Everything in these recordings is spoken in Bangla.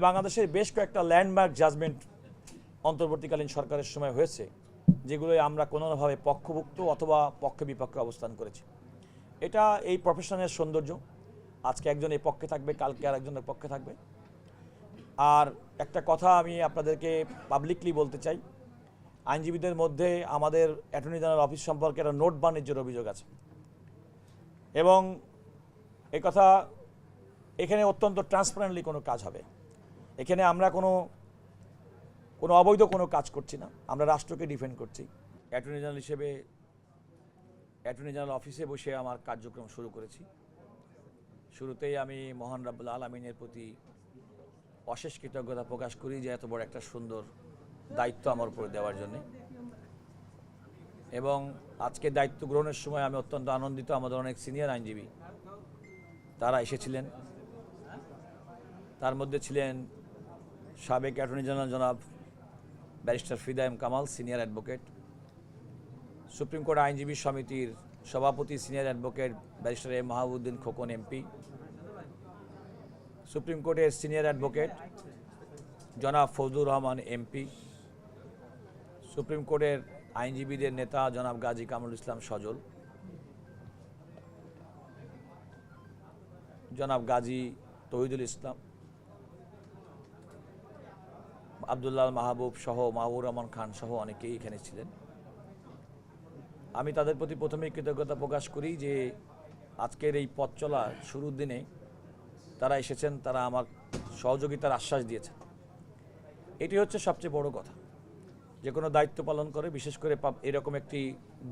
বাংলাদেশের বেশ কয়েকটা ল্যান্ডমার্ক জাজমেন্ট অন্তর্বর্তীকালীন সরকারের সময় হয়েছে, যেগুলোই আমরা কোনোভাবে পক্ষভুক্ত অথবা পক্ষে বিপক্ষে অবস্থান করেছি। এটা এই প্রফেশনের সৌন্দর্য। আজকে একজন এই পক্ষে থাকবে, কালকে আর একজনের পক্ষে থাকবে। আর একটা কথা আমি আপনাদেরকে পাবলিকলি বলতে চাই, আইনজীবীদের মধ্যে আমাদের অ্যাটর্নি জেনারেল অফিস সম্পর্কে একটা নোট বাণিজ্যের অভিযোগ আছে, এবং এই কথা এখানে অত্যন্ত ট্রান্সপারেন্টলি কোনো কাজ হবে। এখানে আমরা কোনো অবৈধ কোনো কাজ করছি না, আমরা রাষ্ট্রকে ডিফেন্ড করছি। অ্যাটর্নি জেনারেল হিসেবে অ্যাটর্নি জেনারেল অফিসে বসে আমার কার্যক্রম শুরু করেছি। শুরুতেই আমি মহান রাব্বুল আলামিনের প্রতি অশেষ কৃতজ্ঞতা প্রকাশ করি যে এত বড় একটা সুন্দর দায়িত্ব আমার উপরে দেওয়ার জন্যে, এবং আজকে দায়িত্ব গ্রহণের সময় আমি অত্যন্ত আনন্দিত। আমাদের অনেক সিনিয়র আইনজীবী তারা এসেছিলেন, তার মধ্যে ছিলেন সাবেক অ্যাটর্নি জেনারেল জনাব barrister Fida M Kamal, senior advocate, Supreme Court আইনজীবী সমিতির সভাপতি senior advocate barrister M Mahbubuddin Khokon MP, Supreme কোর্টের সিনিয়র অ্যাডভোকেট জনাব ফজলুর রহমান এমপি, সুপ্রিম কোর্টের আইনজীবীদের নেতা জনাব গাজী কামরুল ইসলাম সজল, জনাব গাজী তৌহিদুল ইসলাম, আবদুল্লাহ মাহবুব সহ মাহবুর রহমান খান সহ অনেকেই এখানে ছিলেন। আমি তাদের প্রতি প্রথমেই কৃতজ্ঞতা প্রকাশ করি যে আজকের এই পথ চলা শুরুর দিনে তারা এসেছেন, তারা আমার সহযোগিতার আশ্বাস দিয়েছেন। এটি হচ্ছে সবচেয়ে বড় কথা। যে কোনো দায়িত্ব পালন করে, বিশেষ করে এরকম একটি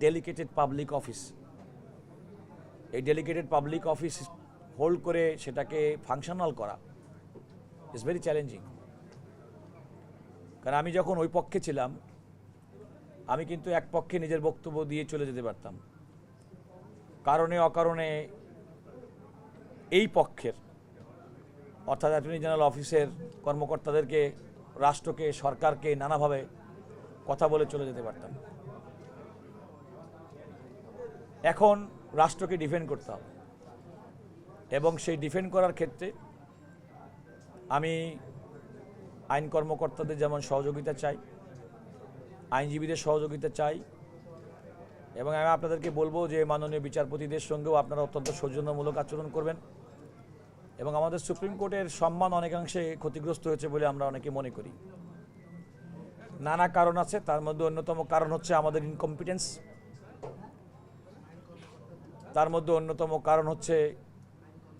ডেলিকেটেড পাবলিক অফিস, এই ডেলিকেটেড পাবলিক অফিস হোল্ড করে সেটাকে ফাংশনাল করা ইজ ভেরি চ্যালেঞ্জিং। কারণ আমি যখন ওই পক্ষে ছিলাম, আমি কিন্তু এক পক্ষে নিজের বক্তব্য দিয়ে চলে যেতে পারতাম, কারণে অকারণে এই পক্ষের অর্থাৎ অ্যাটর্নি জেনারেল অফিসের কর্মকর্তাদেরকে, রাষ্ট্রকে, সরকারকে নানাভাবে কথা বলে চলে যেতে পারতাম। এখন রাষ্ট্রকে ডিফেন্ড করতে হবে, এবং সেই ডিফেন্ড করার ক্ষেত্রে আমি আইন কর্মকর্তাদের যেমন সহযোগিতা চাই, আইনজীবীদের সহযোগিতা চাই, এবং আমি আপনাদেরকে বলবো যে মাননীয় বিচারপতিদের সঙ্গেও আপনারা অত্যন্ত সৌজন্যমূলক আচরণ করবেন। এবং আমাদের সুপ্রিম কোর্টের সম্মান অনেকাংশে ক্ষতিগ্রস্ত হয়েছে বলে আমরা অনেকে মনে করি। নানা কারণ আছে, তার মধ্যে অন্যতম কারণ হচ্ছে আমাদের ইনকম্পিটেন্স, তার মধ্যে অন্যতম কারণ হচ্ছে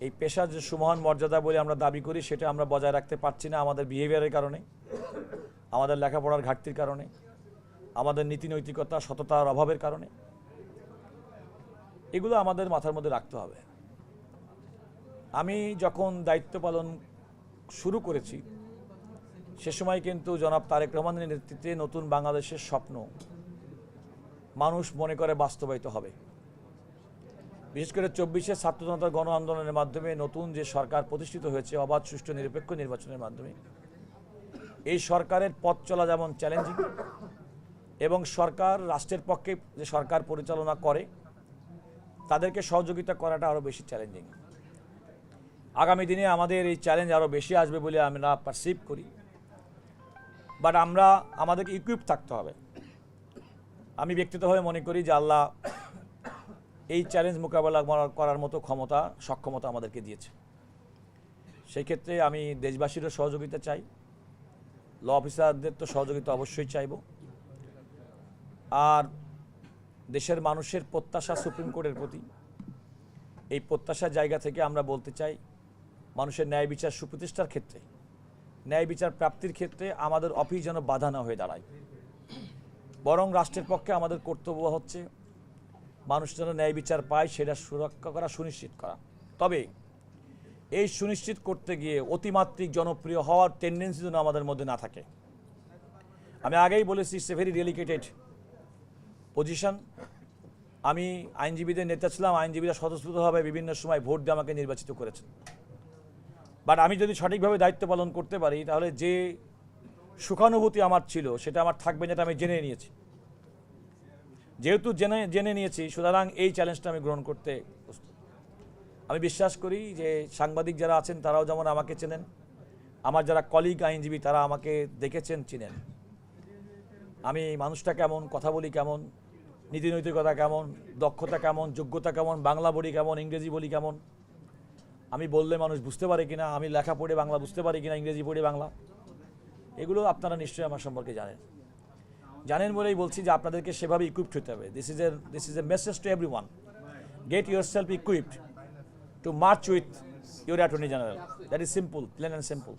এই পেশার যে সুমহান মর্যাদা বলে আমরা দাবি করি সেটা আমরা বজায় রাখতে পারছি না, আমাদের বিহেভিয়ারের কারণে, আমাদের লেখাপড়ার ঘাটতির কারণে, আমাদের নীতি নৈতিকতা সততার অভাবের কারণে। এগুলো আমাদের মাথার মধ্যে রাখতে হবে। আমি যখন দায়িত্ব পালন শুরু করেছি সে সময় কিন্তু জনাব তারেক রহমানের নেতৃত্বে নতুন বাংলাদেশের স্বপ্ন মানুষ মনে করে বাস্তবায়িত হবে। বিশেষ করে 24শে ছাত্র জনতার গণ আন্দোলনের মাধ্যমে নতুন যে সরকার প্রতিষ্ঠিত হয়েছে অবাধ, সুষ্ঠু, নিরপেক্ষ নির্বাচনের মাধ্যমে, এই সরকারের পথ চলা যেমন চ্যালেঞ্জিং, এবং সরকার, রাষ্ট্রের পক্ষে যে সরকার পরিচালনা করে তাদেরকে সহযোগিতা করাটা আরও বেশি চ্যালেঞ্জিং। আগামী দিনে আমাদের এই চ্যালেঞ্জ আরও বেশি আসবে বলে আমরা পারসিভ করি, বাট আমাদেরকে ইকুইপ থাকতে হবে। আমি ব্যক্তিগতভাবে মনে করি যে আল্লাহ এই চ্যালেঞ্জ মোকাবেলা করার মতো ক্ষমতা, সক্ষমতা আমাদেরকে দিয়েছে। সেই ক্ষেত্রে আমি দেশবাসীরও সহযোগিতা চাই, ল অফিসারদের তো সহযোগিতা অবশ্যই চাইব। আর দেশের মানুষের প্রত্যাশা সুপ্রিম কোর্টের প্রতি, এই প্রত্যাশার জায়গা থেকে আমরা বলতে চাই, মানুষের ন্যায় বিচার সুপ্রতিষ্ঠার ক্ষেত্রে, ন্যায় বিচার প্রাপ্তির ক্ষেত্রে আমাদের অফিস যেন বাধা না হয়ে দাঁড়ায়, বরং রাষ্ট্রের পক্ষে আমাদের কর্তব্য হচ্ছে মানুষ যেন ন্যায় বিচার পায় সেটা সুরক্ষা করা, সুনিশ্চিত করা। তবে এই সুনিশ্চিত করতে গিয়ে অতিমাত্রিক জনপ্রিয় হওয়ার টেন্ডেন্সি যেন আমাদের মধ্যে না থাকে। আমি আগেই বলেছি, ইটস এ ভেরি ডেলিকেটেড পজিশন। আমি আইনজীবীদের নেতা ছিলাম, আইনজীবীরা স্বতঃস্ফূর্তভাবে বিভিন্ন সময় ভোট দিয়ে আমাকে নির্বাচিত করেছেন। বাট আমি যদি সঠিকভাবে দায়িত্ব পালন করতে পারি তাহলে যে সুখানুভূতি আমার ছিল সেটা আমার থাকবে, যেটা আমি জেনে নিয়েছি। যেহেতু জেনে নিয়েছি, সুতরাং এই চ্যালেঞ্জটা আমি গ্রহণ করতে প্রস্তুত। আমি বিশ্বাস করি যে সাংবাদিক যারা আছেন তারাও যেমন আমাকে চেনেন, আমার যারা কলিগ আইনজীবী তারা আমাকে দেখেছেন, চিনেন। আমি মানুষটা কেমন, কথা বলি কেমন, নীতিনৈতিকতা কেমন, দক্ষতা কেমন, যোগ্যতা কেমন, বাংলা বলি কেমন, ইংরেজি বলি কেমন, আমি বললে মানুষ বুঝতে পারে কিনা, আমি লেখা পড়ে বাংলা বুঝতে পারি কিনা, ইংরেজি পড়ে বাংলা, এগুলো আপনারা নিশ্চয়ই আমার সম্পর্কে জানেন বলেই বলছি যে আপনাদেরকে সেভাবে ইকুইপড হতে হবে। This is a message to everyone, get yourself equipped to march with your attorney general. That is simple, plain and simple,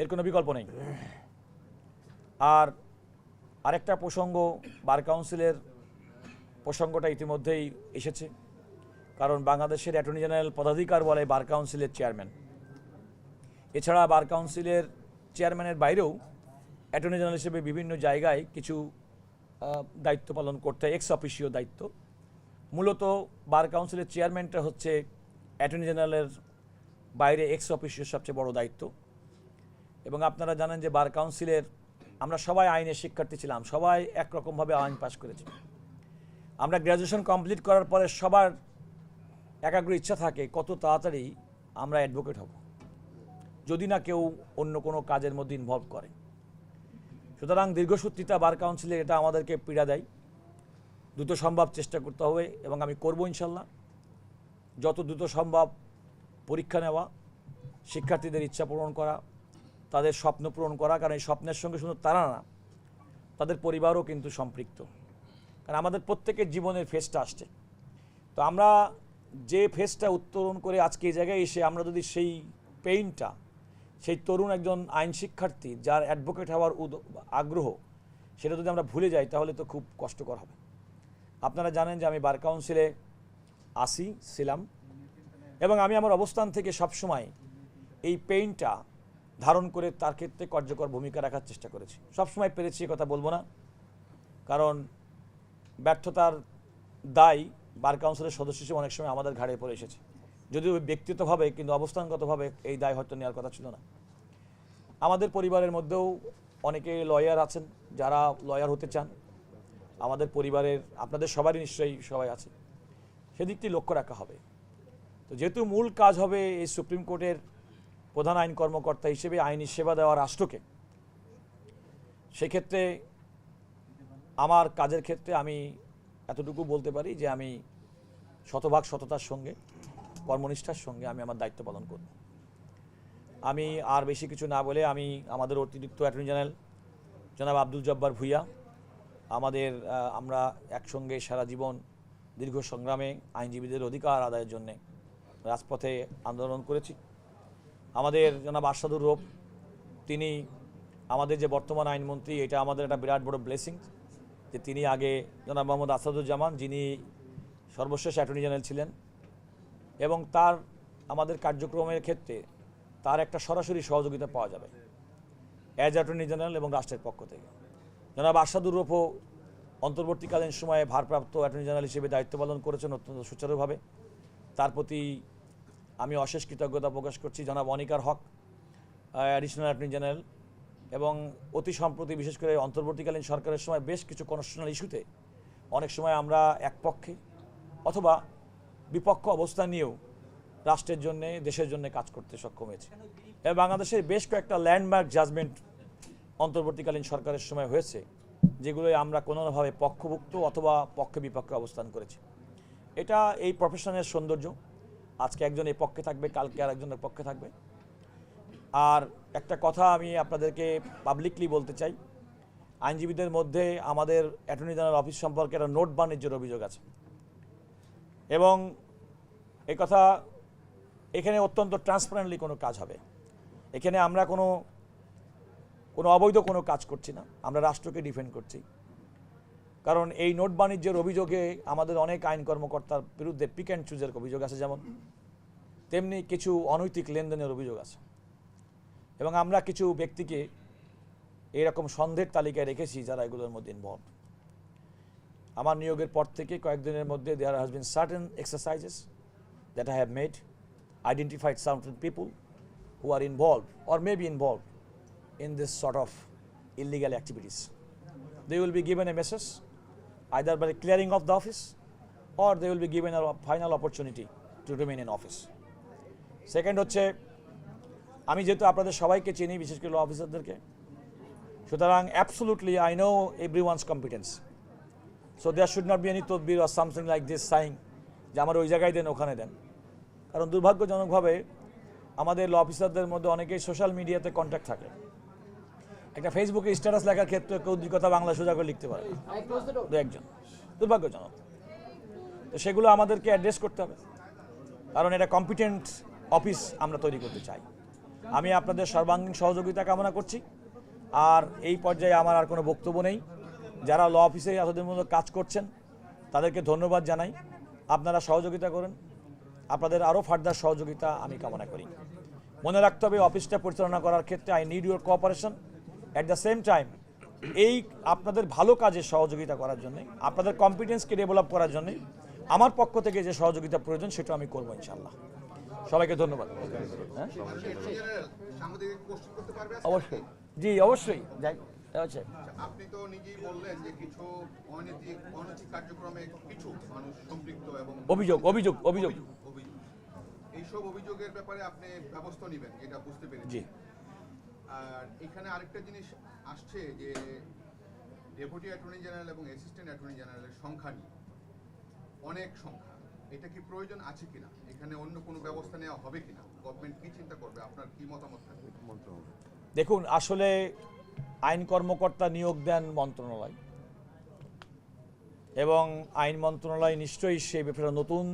এর কোনো বিকল্প নেই। আর আরেকটা প্রসঙ্গ, বার কাউন্সিলের প্রসঙ্গটা ইতিমধ্যেই এসেছে, কারণ বাংলাদেশের অ্যাটর্নি জেনারেল পদাধিকার বলে বার কাউন্সিলের চেয়ারম্যান। এছাড়া বার কাউন্সিলের চেয়ারম্যানের বাইরেও অ্যাটর্নি জেনারেল হিসেবে বিভিন্ন জায়গায় কিছু দায়িত্ব পালন করতে হয়, এক্স অফিসিও দায়িত্ব। মূলত বার কাউন্সিলের চেয়ারম্যানটা হচ্ছে অ্যাটর্নি জেনারেলের বাইরে এক্স অফিসিও সবচেয়ে বড় দায়িত্ব। এবং আপনারা জানেন যে বার কাউন্সিলের আমরা সবাই আইনের শিক্ষার্থী ছিলাম, সবাই একরকমভাবে আইন পাস করেছি। আমরা গ্র্যাজুয়েশন কমপ্লিট করার পরে সবার একাগ্র ইচ্ছা থাকে কত তাড়াতাড়ি আমরা অ্যাডভোকেট হব, যদি না কেউ অন্য কোনো কাজের মধ্যে ইনভলভ করে। সুতরাং দীর্ঘসূত্রিতা বার কাউন্সিলে এটা আমাদেরকে পীড়া দেয়। দ্রুত সম্ভব চেষ্টা করতে হবে এবং আমি করব ইনশাল্লাহ। যত দ্রুত সম্ভব পরীক্ষা নেওয়া, শিক্ষার্থীদের ইচ্ছা পূরণ করা, তাদের স্বপ্ন পূরণ করা। কারণ এই স্বপ্নের সঙ্গে শুধু তারা না, তাদের পরিবারও কিন্তু সম্পৃক্ত। কারণ আমাদের প্রত্যেকের জীবনের ফেজটা আসছে। তো আমরা যে ফেজটা উত্তরণ করে আজকে এই জায়গায় এসে আমরা যদি সেই পেইনটা, সেই তরুণ একজন আইন শিক্ষার্থী যার অ্যাডভোকেট হওয়ার আগ্রহ, সেটা যদি আমরা ভুলে যাই তাহলে তো খুব কষ্টকর হবে। আপনারা জানেন যে আমি বার কাউন্সিলে ছিলাম এবং আমি আমার অবস্থান থেকে সবসময় এই পেইনটা ধারণ করে তার ক্ষেত্রে কার্যকর ভূমিকা রাখার চেষ্টা করেছি। সবসময় পেরেছি কথা বলবো না, কারণ ব্যর্থতার দায় বার কাউন্সিলের সদস্য হিসেবে অনেক সময় আমাদের ঘাড়ে পড়ে এসেছে, যদিও ব্যক্তিগতভাবে, কিন্তু অবস্থানগতভাবে এই দায় হয়তো নেওয়ার কথা ছিল না। আমাদের পরিবারের মধ্যেও অনেকে লয়ার আছেন যারা লয়ার হতে চান। আমাদের পরিবারের আপনাদের সবারই নিশ্চয়ই সবাই আছে, সেদিকটি লক্ষ্য রাখা হবে। তো যেহেতু মূল কাজ হবে এই সুপ্রিম কোর্টের প্রধান আইন কর্মকর্তা হিসেবে আইনি সেবা দেওয়া রাষ্ট্রকে, সেক্ষেত্রে আমার কাজের ক্ষেত্রে আমি এতটুকু বলতে পারি যে আমি শতভাগ সততার সঙ্গে, কর্মনিষ্ঠার সঙ্গে আমি আমার দায়িত্ব পালন করব। আমি আর বেশি কিছু না বলে আমি আমাদের অতিরিক্ত অ্যাটর্নি জেনারেল জনাব আব্দুল জব্বার ভূঁইয়া, আমরা একসঙ্গে সারা জীবন দীর্ঘ সংগ্রামে আইনজীবীদের অধিকার আদায়ের জন্যে রাজপথে আন্দোলন করেছি। আমাদের জনাব আরশাদুর রৌফ, তিনি আমাদের যে বর্তমান আইনমন্ত্রী, এটা আমাদের একটা বিরাট বড় ব্লেসিং যে তিনি আগে জনাব মোহাম্মদ আসাদুজ্জামান, যিনি সর্বশেষ অ্যাটর্নি জেনারেল ছিলেন, এবং তার আমাদের কার্যক্রমের ক্ষেত্রে তার একটা সরাসরি সহযোগিতা পাওয়া যাবে অ্যাজ অ্যাটর্নি জেনারেল এবং রাষ্ট্রের পক্ষ থেকে। জনাব আরশাদুর রৌফও অন্তর্বর্তীকালীন সময়ে ভারপ্রাপ্ত অ্যাটর্নি জেনারেল হিসেবে দায়িত্ব পালন করেছেন অত্যন্ত সুচারুভাবে। তার প্রতি আমি অশেষ কৃতজ্ঞতা প্রকাশ করছি। জনাব অনিকার হক, অ্যাডিশনাল অ্যাটর্নি জেনারেল, এবং অতি সম্প্রতি বিশেষ করে অন্তর্বর্তীকালীন সরকারের সময় বেশ কিছু কনস্টিটিউশনাল ইস্যুতে অনেক সময় আমরা এক পক্ষে অথবা বিপক্ষ অবস্থান নিয়েও রাষ্ট্রের জন্য, দেশের জন্য কাজ করতে সক্ষম হয়েছে। এবং বাংলাদেশের বেশ কয়েকটা ল্যান্ডমার্ক জাজমেন্ট অন্তর্বর্তীকালীন সরকারের সময় হয়েছে, যেগুলোই আমরা কোনোভাবে পক্ষভুক্ত অথবা পক্ষে বিপক্ষে অবস্থান করেছি। এটা এই প্রফেশনের সৌন্দর্য। আজকে একজন এই পক্ষে থাকবে, কালকে আর একজনের পক্ষে থাকবে। আর একটা কথা আমি আপনাদেরকে পাবলিকলি বলতে চাই, আইনজীবীদের মধ্যে আমাদের অ্যাটর্নি জেনারেল অফিস সম্পর্কে একটা নোট বাণিজ্যের অভিযোগ আছে, এবং এই কথা এখানে অত্যন্ত ট্রান্সপারেন্টলি কোনো কাজ হবে। এখানে আমরা কোনো অবৈধ কোনো কাজ করছি না, আমরা রাষ্ট্রকে ডিফেন্ড করছি। কারণ এই নোট বাণিজ্যের অভিযোগে আমাদের অনেক আইন কর্মকর্তার বিরুদ্ধে পিক অ্যান্ড চুজের অভিযোগ আছে, যেমন তেমনি কিছু অনৈতিক লেনদেনের অভিযোগ আছে। এবং আমরা কিছু ব্যক্তিকে এরকম সন্দেহের তালিকায় রেখেছি যারা এগুলোর মধ্যে ইনভলভ। আমার নিয়োগের পর থেকে কয়েকদিনের মধ্যে there has been certain exercises that I have made, identified certain people who are involved or may be involved in this sort of illegal activities. They will be given a message either by clearing of the office or they will be given a final opportunity to remain in office. Second হচ্ছে আমি যেহেতু আপনাদের সবাইকে চিনি, বিশেষ করে ল অফিসারদেরকে, সুতরাং absolutely I know everyone's competence. So there should not be any তদবির or something like this saying যে আমার ওই জায়গায় দেন, ওখানে দেন। কারণ দুর্ভাগ্যজনকভাবে আমাদের ল অফিসারদের মধ্যে অনেকেই সোশ্যাল মিডিয়াতে কন্ট্যাক্ট থাকে। একটা ফেসবুকে স্ট্যাটাস লেখার ক্ষেত্রে কেউ দুই কথা বাংলা সোজা করে লিখতে পারে, দু একজন, দুর্ভাগ্যজনক। তো সেগুলো আমাদেরকে অ্যাড্রেস করতে হবে, কারণ এটা কম্পিটেন্ট অফিস আমরা তৈরি করতে চাই। আমি আপনাদের সর্বাঙ্গীন সহযোগিতা কামনা করছি। আর এই পর্যায়ে আমার আর কোনো বক্তব্য নেই। যারা ল অফিসে এতদিন মতো কাজ করছেন তাদেরকে ধন্যবাদ জানাই। আপনারা সহযোগিতা করেন, আপনাদের আরও ফার্দার সহযোগিতা আমি কামনা করি। মনে রাখতে হবে অফিসটা পরিচালনা করার ক্ষেত্রে I need your cooperation. At the same time এই আপনাদের ভালো কাজে সহযোগিতা করার জন্যে, আপনাদের কম্পিটেন্সকে ডেভেলপ করার জন্যে আমার পক্ষ থেকে যে সহযোগিতা প্রয়োজন সেটা আমি করবো ইনশাআল্লাহ। সবাইকে ধন্যবাদ। অবশ্যই, জি অবশ্যই। আপনি তো নিজেই বললেন যে কিছু অনৈতিক কার্যক্রমে কিছু মানুষ সম্পৃক্ত এবং অভিযোগ এইসব অভিযোগের ব্যাপারে আপনি ব্যবস্থা নেবেন, এটা বুঝতে পেরেছি। জি। আর এখানে আরেকটা জিনিস আসছে যে ডেপুটি অ্যাটর্নি জেনারেল এবং অ্যাসিস্ট্যান্ট অ্যাটর্নি জেনারেলের সংখ্যা নিয়ে অনেক সংখ্যা, এটা কি প্রয়োজন আছে কিনা, এখানে অন্য কোনো ব্যবস্থা নেওয়া হবে কিনা, গভর্নমেন্ট কি চিন্তা করবে, আপনার কি মতামত থাকবে? দেখুন, আসলে আইন কর্মকর্তা নিয়োগ দেন মন্ত্রণালয়, এবং আইন মন্ত্রণালয় নিশ্চয়ই সেই ব্যাপারে নতুন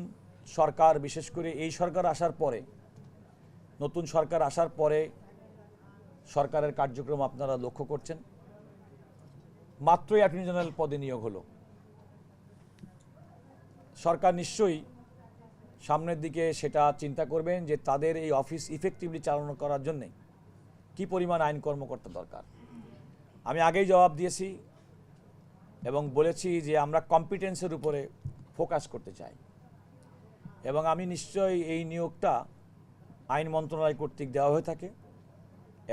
সরকার, বিশেষ করে এই সরকার আসার পরে, নতুন সরকার আসার পরে সরকারের কার্যক্রম আপনারা লক্ষ্য করছেন। মাত্রই অ্যাটর্নি জেনারেল পদে নিয়োগ হলো। সরকার নিশ্চয়ই সামনের দিকে সেটা চিন্তা করবেন যে তাদের এই অফিস ইফেক্টিভলি চালনা করার জন্যে কী পরিমাণ আইন কর্মকর্তা দরকার। আমি আগেই জবাব দিয়েছি এবং বলেছি যে আমরা কম্পিটেন্সের উপরে ফোকাস করতে চাই, এবং আমি নিশ্চয়ই এই নিয়োগটা আইন মন্ত্রণালয় কর্তৃক দেওয়া হয়ে থাকে,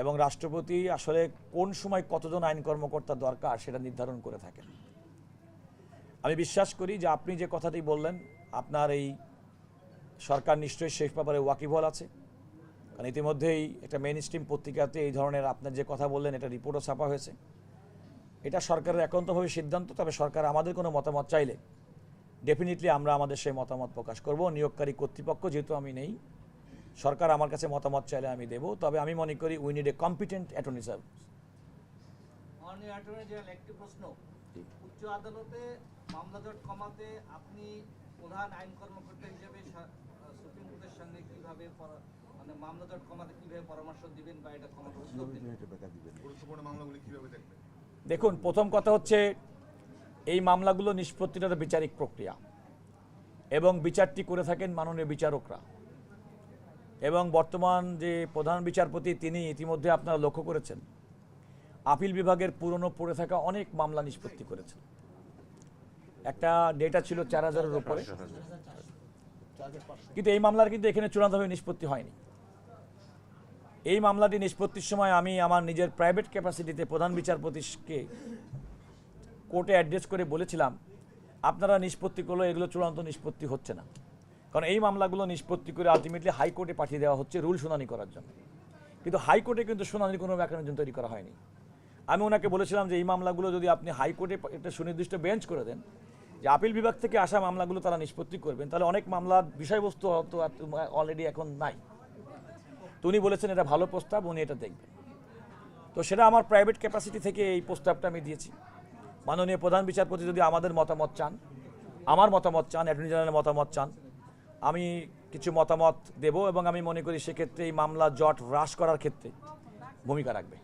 এবং রাষ্ট্রপতি আসলে কোন সময় কতজন আইন কর্মকর্তা দরকার সেটা নির্ধারণ করে থাকেন। আমি বিশ্বাস করি যে আপনি যে কথাটি বললেন, আপনার এই সরকার নিশ্চয়ই সেই ব্যাপারে ওয়াকিবহাল আছে, কারণ ইতিমধ্যেই একটা মেইন স্ট্রিম পত্রিকাতে এই ধরনের আপনার যে কথা বললেন এটা রিপোর্টও ছাপা হয়েছে। এটা সরকারের একান্তভাবে সিদ্ধান্ত, তবে সরকার আমাদের কোনো মতামত চাইলে ডেফিনেটলি আমরা আমাদের সেই মতামত প্রকাশ করব। নিয়োগকারী কর্তৃপক্ষ যেহেতু আমি নেই, সরকার আমার কাছে মতামত চাইলে আমি দেব, তবে আমি মনে করি we need a competent attorney service. একটি প্রশ্ন, উচ্চ আদালতে মামলা জট কমাতে আপনি প্রধান আইন কর্মকর্তা হিসেবে সুপ্রিম কোর্টের সঙ্গে কিভাবে মামলা জট কমাতে কিভাবে পরামর্শ দিবেন বা এটা কমাতে গুরুত্বপূর্ণ মামলাগুলি কিভাবে দেখবেন? দেখুন, প্রথম কথা হচ্ছে এই মামলাগুলো নিষ্পত্তিটা তো বিচারিক প্রক্রিয়া, এবং বিচারটি করে থাকেন মাননীয় বিচারকরা, এবং বর্তমান যে প্রধান বিচারপতি তিনি ইতিমধ্যে আপনারা লক্ষ্য করেছেন আপিল বিভাগের পুরনো পড়ে থাকা অনেক মামলা নিষ্পত্তি করেছেন। একটা ডেটা ছিল 4000-এর উপরে, কিন্তু এই মামলার কিন্তু এখানে চূড়ান্তভাবে নিষ্পত্তি হয়নি। এই মামলাটি নিষ্পত্তির সময় আমি আমার নিজের প্রাইভেট ক্যাপাসিটিতে প্রধান বিচারপতিকে কোর্টে অ্যাড্রেস করে বলেছিলাম, আপনারা নিষ্পত্তি করলে এগুলো চূড়ান্ত নিষ্পত্তি হচ্ছে না, কারণ এই মামলাগুলো নিষ্পত্তি করে আলটিমেটলি হাইকোর্টে পাঠিয়ে দেওয়া হচ্ছে রুল শুনানি করার জন্য, কিন্তু হাইকোর্টে কিন্তু শুনানির কোনো মেকানিজম তৈরি করা হয়নি। আমি ওনাকে বলেছিলাম যে এই মামলাগুলো যদি আপনি হাইকোর্টে একটা সুনির্দিষ্ট বেঞ্চ করে দেন যে আপিল বিভাগ থেকে আসা মামলাগুলো তারা নিষ্পত্তি করবেন, তাহলে অনেক মামলার বিষয়বস্তু হয়তো অলরেডি এখন নাই। তো উনি বলেছেন এটা ভালো প্রস্তাব, উনি এটা দেখবেন। তো সেটা আমার প্রাইভেট ক্যাপাসিটি থেকে এই প্রস্তাবটা আমি দিয়েছি। মাননীয় প্রধান বিচারপতি যদি আমাদের মতামত চান, আমার মতামত চান, অ্যাটর্নি জেনারেলের মতামত চান, আমি কিছু মতামত দেব, এবং আমি মনে করি সেক্ষেত্রে এই মামলা জট হ্রাস করার ক্ষেত্রে ভূমিকা রাখবে।